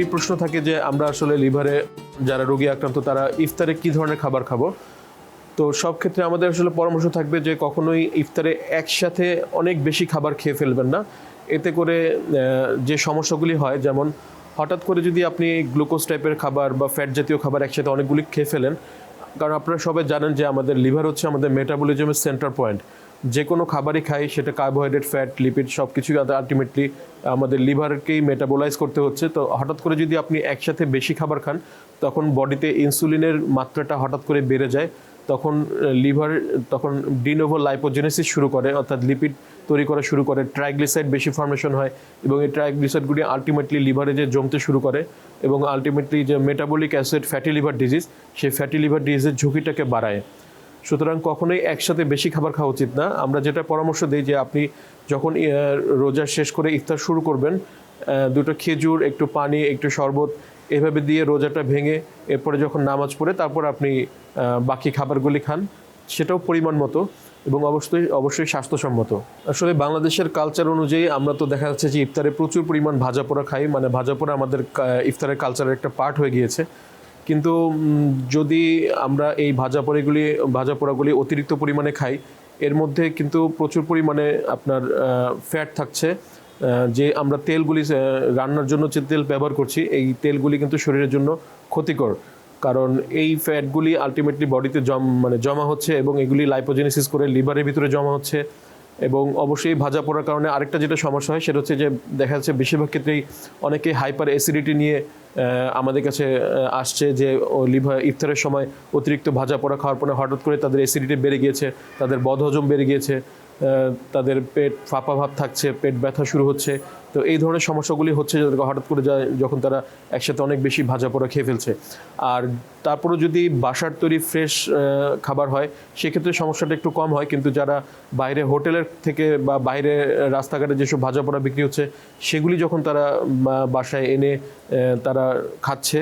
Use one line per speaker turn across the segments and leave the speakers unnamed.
অনেকেরই প্রশ্ন থাকে যে আমরা আসলে লিভারে যারা রোগী আক্রান্ত তারা ইফতারে কী ধরনের খাবার খাবো। তো সব ক্ষেত্রে আমাদের আসলে পরামর্শ থাকবে যে কখনোই ইফতারে একসাথে অনেক বেশি খাবার খেয়ে ফেলবেন না। এতে করে যে সমস্যাগুলি হয়, যেমন হঠাৎ করে যদি আপনি গ্লুকোজ টাইপের খাবার বা ফ্যাট জাতীয় খাবার একসাথে অনেকগুলি খেয়ে ফেলেন, কারণ আপনারা সবাই জানেন যে আমাদের লিভার হচ্ছে আমাদের মেটাবলিজমের সেন্টার পয়েন্ট। যে কোনো খাবারই খাই, সেটা কার্বোহাইড্রেট, ফ্যাট, লিপিড সব কিছুই আলটিমেটলি আমাদের লিভারকেই মেটাবোলাইজ করতে হচ্ছে। তো হঠাৎ করে যদি আপনি একসাথে বেশি খাবার খান, তখন বডিতে ইনসুলিনের মাত্রাটা হঠাৎ করে বেড়ে যায়। তখন লিভার ডিনোভো লাইপোজেনেসিস শুরু করে, অর্থাৎ লিপিড তৈরি করা শুরু করে, ট্রাইগ্লিসাইড বেশি ফর্মেশন হয় এবং এই ট্রাইগ্লিসাইডগুলি আলটিমেটলি লিভারে যে জমতে শুরু করে এবং আলটিমেটলি যে metabolic acid fatty liver disease, সেই ফ্যাটি লিভার ডিজিজের ঝুঁকিটাকে বাড়ায়। সুতরাং কখনোই একসাথে বেশি খাবার খাওয়া উচিত না। আমরা যেটা পরামর্শ দিই যে আপনি যখন রোজা শেষ করে ইফতার শুরু করবেন, দুটো খেজুর, একটু পানি, একটু শরবত এভাবে দিয়ে রোজাটা ভেঙে এরপরে যখন নামাজ পড়ে তারপর আপনি বাকি খাবারগুলি খান, সেটাও পরিমাণ মতো এবং অবশ্যই স্বাস্থ্যসম্মত। আসলে বাংলাদেশের কালচার অনুযায়ী আমরা তো দেখা যাচ্ছে যে ইফতারে প্রচুর পরিমাণ ভাজা পোড়া খাই, মানে ভাজা পোড়া আমাদের ইফতারের কালচারের একটা পার্ট হয়ে গিয়েছে। কিন্তু যদি আমরা এই ভাজা পোড়াগুলি অতিরিক্ত পরিমাণে খাই, এর মধ্যে কিন্তু প্রচুর পরিমাণে আপনার ফ্যাট থাকছে। যে আমরা তেলগুলি রান্নার জন্য যে তেল ব্যবহার করছি, এই তেলগুলি কিন্তু শরীরের জন্য ক্ষতিকর, কারণ এই ফ্যাটগুলি আলটিমেটলি বডিতে জমা হচ্ছে এবং এগুলি লাইপোজেনেসিস করে লিভারের ভিতরে জমা হচ্ছে। এবং অবশ্যই ভাজা পোড়ার কারণে আরেকটা যেটা সমস্যা হয় সেটা হচ্ছে যে দেখা যাচ্ছে বেশিরভাগ ক্ষেত্রেই অনেকে হাইপার অ্যাসিডিটি নিয়ে আমাদের কাছে আসছে, যে লিভার ইফতারের সময় অতিরিক্ত ভাজা পোড়া খাওয়ার পরে হঠাৎ করে তাদের অ্যাসিডিটি বেড়ে গিয়েছে, তাদের বদহজম বেড়ে গিয়েছে, তাদের পেট ফাঁপা ভাব থাকছে, পেট ব্যথা শুরু হচ্ছে। তো এই ধরনের সমস্যাগুলি হচ্ছে হঠাৎ করে যখন তারা একসাথে অনেক বেশি ভাজা পোড়া খেয়ে ফেলছে। আর তারপরে যদি বাসার তৈরি ফ্রেশ খাবার হয় সেক্ষেত্রে সমস্যাটা একটু কম হয়, কিন্তু যারা বাইরে হোটেলের থেকে বা বাইরে রাস্তাঘাটে যেসব ভাজা পোড়া বিক্রি হচ্ছে সেগুলি যখন তারা বাসায় এনে তারা খাচ্ছে,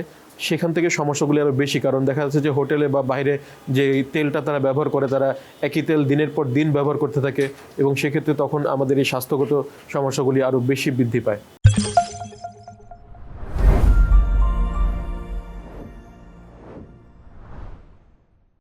সেখান থেকে সমস্যাগুলি আরও বেশি। কারণ দেখা যাচ্ছে যে হোটেলে বা বাইরে যে তেলটা তারা ব্যবহার করে, তারা একই তেল দিনের পর দিন ব্যবহার করতে থাকে এবং সেক্ষেত্রে তখন আমাদের এই স্বাস্থ্যগত সমস্যাগুলি আরও বেশি বৃদ্ধি পায়।